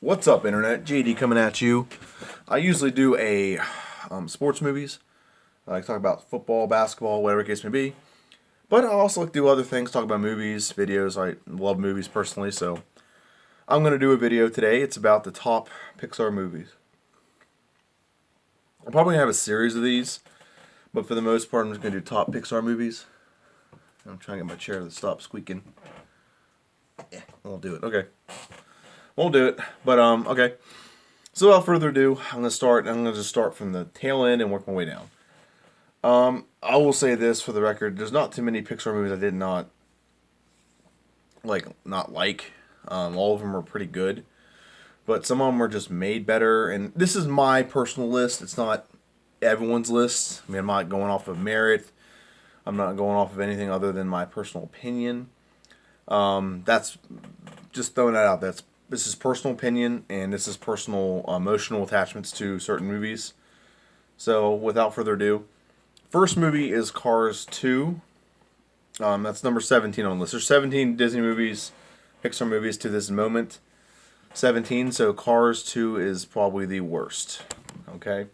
What's up, Internet? JD coming at you. I usually do sports movies. I like to talk about football, basketball, whatever the case may be. But I also like to do other things, talk about movies, videos. I love movies personally, so I'm going to do a video today. It's about the top Pixar movies. I'm probably going to have a series of these, but for the most part, I'm just going to do top Pixar movies. I'm trying to get my chair to stop squeaking. Yeah, I'll do it. Okay. Won't do it, but okay. So without further ado, I'm gonna just start from the tail end and work my way down. I will say this for the record: there's not too many Pixar movies I did not like. All of them are pretty good, but some of them are just made better. And this is my personal list. It's not everyone's list. I mean, I'm not going off of merit. I'm not going off of anything other than my personal opinion. That's just throwing that out. This is personal opinion, and this is personal emotional attachments to certain movies. So, without further ado, first movie is Cars 2. That's number 17 on the list. There's 17 Disney movies, Pixar movies to this moment. 17, so Cars 2 is probably the worst. Okay?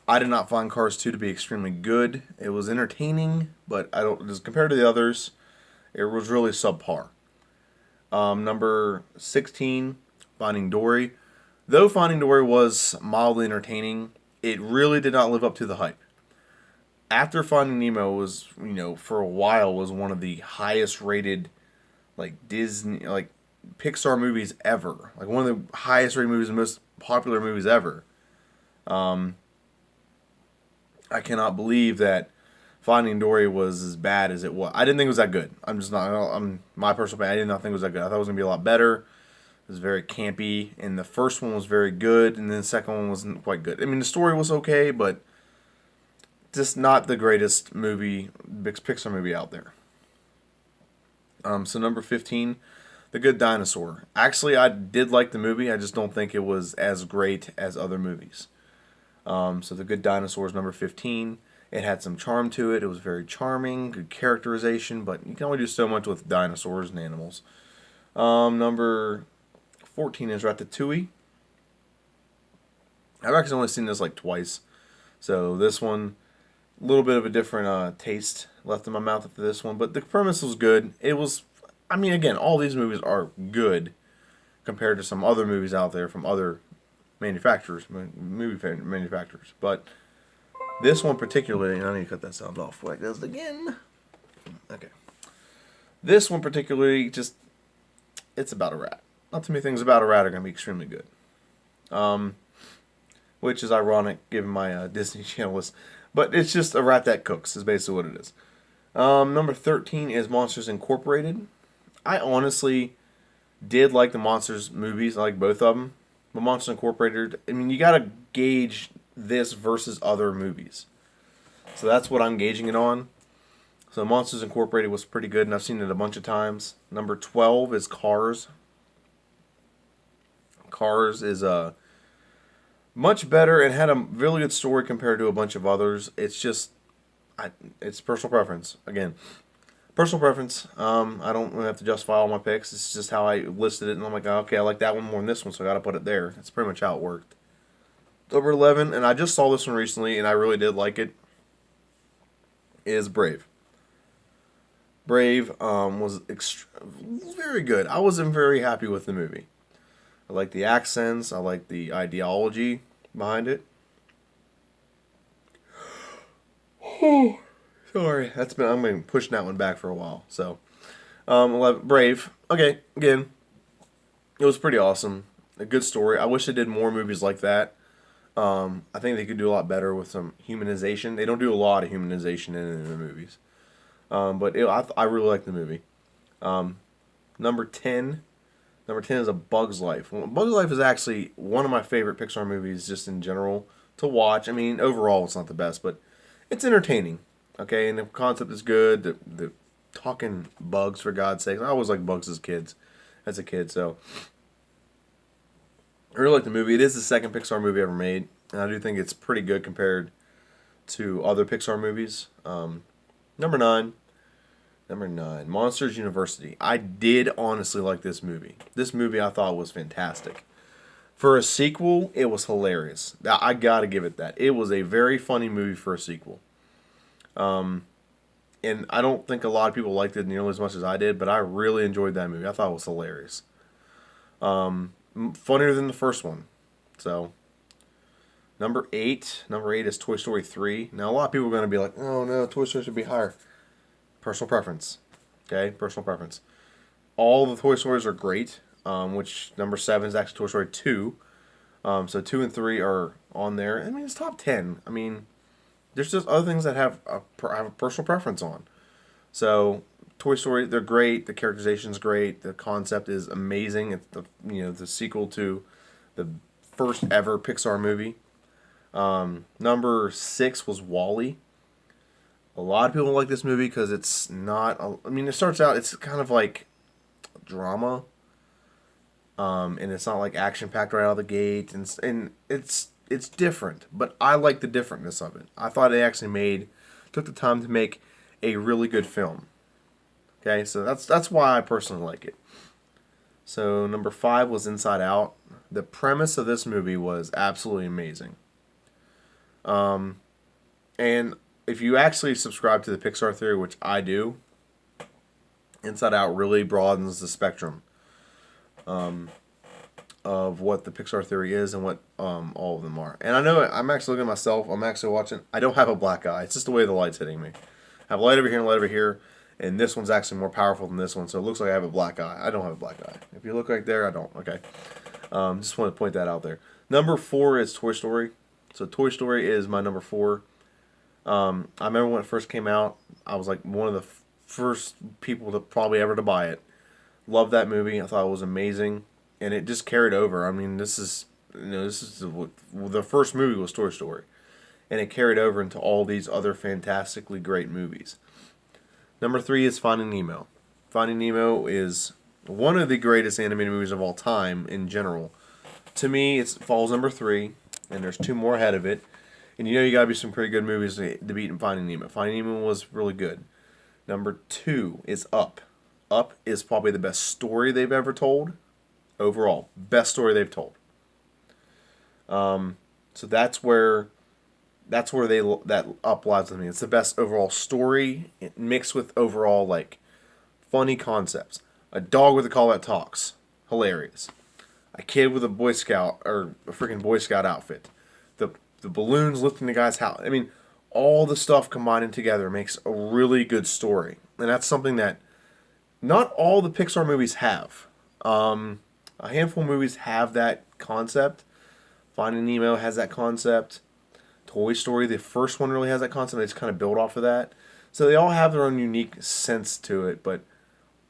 I did not find Cars 2 to be extremely good. It was entertaining, but as compared to the others, it was really subpar. Number 16, Finding Dory. Though Finding Dory was mildly entertaining, it really did not live up to the hype. After Finding Nemo was, for a while was one of the highest rated, Pixar movies ever. Like one of the highest rated movies and most popular movies ever. I cannot believe that Finding Dory was as bad as it was. I didn't think it was that good. I'm my personal opinion. I did not think it was that good. I thought it was gonna be a lot better. It was very campy, and the first one was very good, and then the second one wasn't quite good. I mean, the story was okay, but just not the greatest Pixar movie out there. So number 15, The Good Dinosaur. Actually, I did like the movie. I just don't think it was as great as other movies. So The Good Dinosaur is number 15. It had some charm to it. It was very charming, good characterization, but you can only do so much with dinosaurs and animals. Number 14 is Ratatouille. I've actually only seen this like twice. So this one, a little bit of a different taste left in my mouth after this one. But the premise was good. Again, all these movies are good compared to some other movies out there from other movie manufacturers. But this one particularly, and I need to cut that sound off before I does it again. Okay. This one particularly, it's about a rat. Not too many things about a rat are going to be extremely good. Which is ironic given my Disney Channel list. But it's just a rat that cooks, is basically what it is. Number 13 is Monsters Incorporated. I honestly did like the Monsters movies. I like both of them. But Monsters Incorporated, you got to gauge this versus other movies. So that's what I'm gauging it on. So Monsters Incorporated was pretty good, and I've seen it a bunch of times. Number 12 is Cars. Cars is much better and had a really good story compared to a bunch of others. It's personal preference. Again, personal preference. I don't really have to justify all my picks. It's just how I listed it, and I'm like, okay, I like that one more than this one, so I got to put it there. That's pretty much how it worked. Number 11, and I just saw this one recently, and I really did like it, is Brave. Brave was very good. I wasn't very happy with the movie. I like the accents. I like the ideology behind it. Oh, sorry. I've been pushing that one back for a while. So, 11, Brave. Okay, again, it was pretty awesome. A good story. I wish they did more movies like that. I think they could do a lot better with some humanization. They don't do a lot of humanization in the movies. I really like the movie. Number 10. Number 10 is A Bug's Life. Bug's Life is actually one of my favorite Pixar movies just in general to watch. Overall it's not the best, but it's entertaining. Okay, and the concept is good. The talking bugs, for God's sake. I always liked bugs as a kid, so I really like the movie. It is the second Pixar movie ever made, and I do think it's pretty good compared to other Pixar movies. Number 9, Number 9, Monsters University. I did honestly like this movie. This movie I thought was fantastic. For a sequel, it was hilarious. I gotta give it that. It was a very funny movie for a sequel. And I don't think a lot of people liked it nearly as much as I did, but I really enjoyed that movie. I thought it was hilarious. Funnier than the first one. So, number eight is Toy Story 3. Now, a lot of people are going to be like, oh no, Toy Story should be higher. Personal preference. Okay, personal preference. All the Toy Stories are great, which number 7 is actually Toy Story 2. So 2 and 3 are on there. I mean, it's top 10. I mean, there's just other things that I have a personal preference on. So Toy Story, they're great. The characterization's great. The concept is amazing. It's the sequel to the first ever Pixar movie. Number 6 was Wall-E. A lot of people like this movie because it's not. I mean, it starts out. It's kind of like drama. And it's not like action packed right out of the gate, and it's different. But I like the differentness of it. I thought they actually took the time to make a really good film. Okay, so that's why I personally like it. So number 5 was Inside Out. The premise of this movie was absolutely amazing. And if you actually subscribe to the Pixar theory, which I do, Inside Out really broadens the spectrum of what the Pixar theory is and what all of them are. And I know I'm actually looking at myself. I'm actually watching. I don't have a black eye. It's just the way the light's hitting me. I have a light over here and a light over here, and this one's actually more powerful than this one, so it looks like I have a black eye. I don't have a black eye. If you look right there, I don't. Okay. Just want to point that out there. Number 4 is Toy Story. So Toy Story is my number 4. I remember when it first came out, I was like one of the first people to probably ever to buy it. Loved that movie. I thought it was amazing, and it just carried over. I mean, this is the first movie was Toy Story, and it carried over into all these other fantastically great movies. Number 3 is Finding Nemo. Finding Nemo is one of the greatest animated movies of all time in general. To me, it falls number 3, and there's 2 more ahead of it. And you gotta be some pretty good movies to beat Finding Nemo. Finding Nemo was really good. Number 2 is Up. Up is probably the best story they've ever told. Overall, best story they've told. So that's where that Up lies with me. It's the best overall story mixed with overall like funny concepts. A dog with a call that talks, hilarious. A kid with a Boy Scout or a freaking Boy Scout outfit. The balloons lifting the guy's house. I mean, all the stuff combining together makes a really good story, and that's something that not all the Pixar movies have. A handful of movies have that concept. Finding Nemo has that concept. Toy Story, the first one, really has that concept. They just kind of build off of that. So they all have their own unique sense to it. But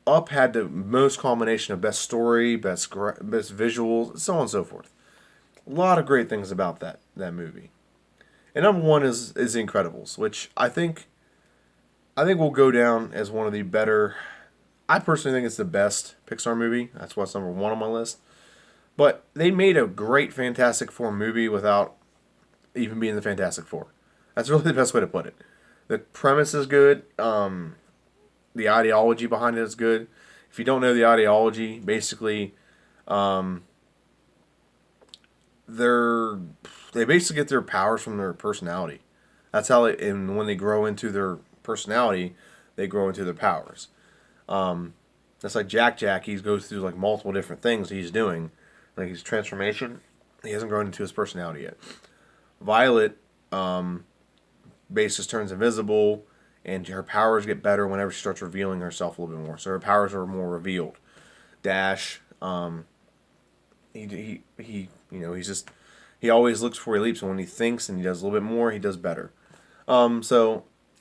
Up had the most combination of best story, best visuals, so on and so forth. A lot of great things about that movie. And number 1 is The Incredibles, which I think will go down as one of the better. I personally think it's the best Pixar movie. That's why it's number 1 on my list. But they made a great Fantastic Four movie without even being the Fantastic Four. That's really the best way to put it. The premise is good. The ideology behind it is good. If you don't know the ideology, basically, they basically get their powers from their personality. That's how and when they grow into their personality, they grow into their powers. That's like Jack. He goes through like multiple different things he's doing, like his transformation. He hasn't grown into his personality yet. Violet, basically turns invisible, and her powers get better whenever she starts revealing herself a little bit more. So her powers are more revealed. Dash, he always looks before he leaps, and when he thinks and he does a little bit more, he does better. And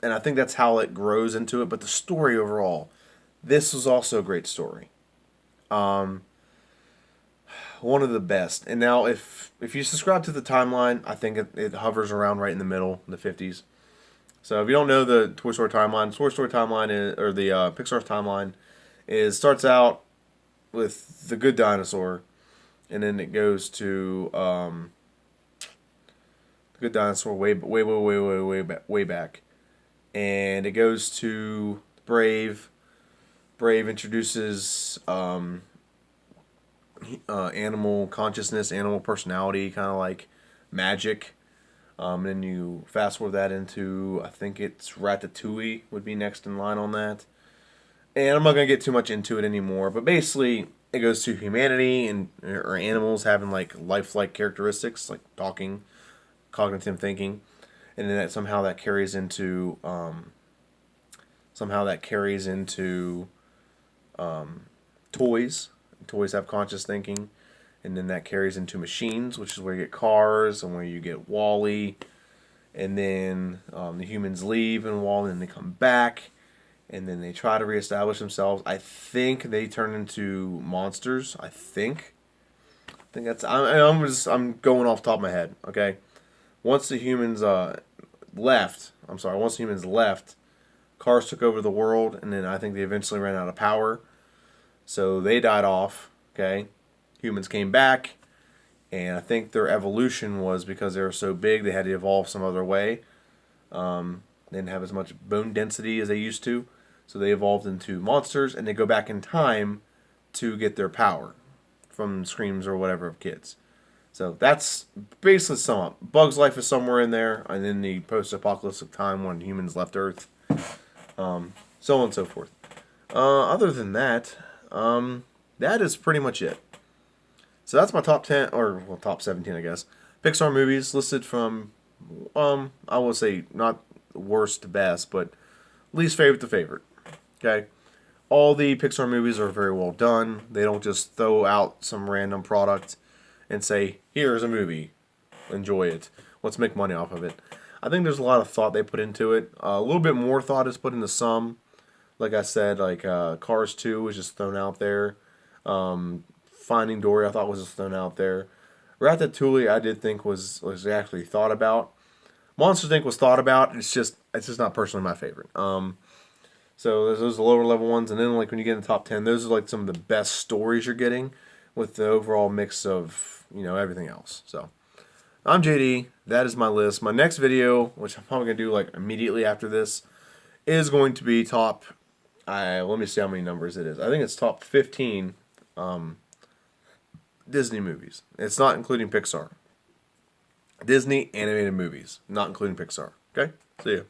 I think that's how it grows into it. But the story overall, this was also a great story. One of the best. And now, if you subscribe to the timeline, I think it hovers around right in the middle, in the 50s. So if you don't know the Toy Story timeline is, or the Pixar timeline starts out with the good dinosaur, and then it goes to the good dinosaur way back, and it goes to Brave. Brave introduces animal consciousness, animal personality, kind of like magic. And then you fast forward that into, I think it's Ratatouille would be next in line on that. And I'm not going to get too much into it anymore, but basically it goes to humanity and or animals having like lifelike characteristics, like talking, cognitive thinking, and then that somehow that carries into toys. Toys have conscious thinking, and then that carries into machines, which is where you get cars and where you get Wall-E, and then the humans leave in Wall-E and they come back, and then they try to reestablish themselves. I think they turn into monsters. I think that's. I'm going off the top of my head. Okay, once the humans left. I'm sorry. Once the humans left, cars took over the world, and then I think they eventually ran out of power, so they died off. Okay, humans came back, and I think their evolution was because they were so big they had to evolve some other way. They didn't have as much bone density as they used to, so they evolved into monsters, and they go back in time to get their power from screams or whatever of kids. So that's basically sum up. Bug's life is somewhere in there, and then the post-apocalyptic time when humans left Earth, so on and so forth. Other than that, that is pretty much it. So that's my top 10, or well, top 17, I guess. Pixar movies listed from, I will say not worst to best, but least favorite to favorite. Okay? All the Pixar movies are very well done. They don't just throw out some random product and say, here's a movie. Enjoy it. Let's make money off of it. I think there's a lot of thought they put into it. A little bit more thought is put into some. Like I said, like Cars 2 was just thrown out there. Finding Dory I thought was just thrown out there. Ratatouille I did think was actually thought about. Monsters Inc. was thought about. It's just not personally my favorite. So those are the lower level ones, and then like when you get in the top 10, those are like some of the best stories you're getting with the overall mix of everything else. So I'm JD. That is my list. My next video, which I'm probably gonna do like immediately after this, is going to be top. Let me see how many numbers it is. I think it's top 15 Disney movies. It's not including Pixar. Disney animated movies, not including Pixar. Okay? See ya.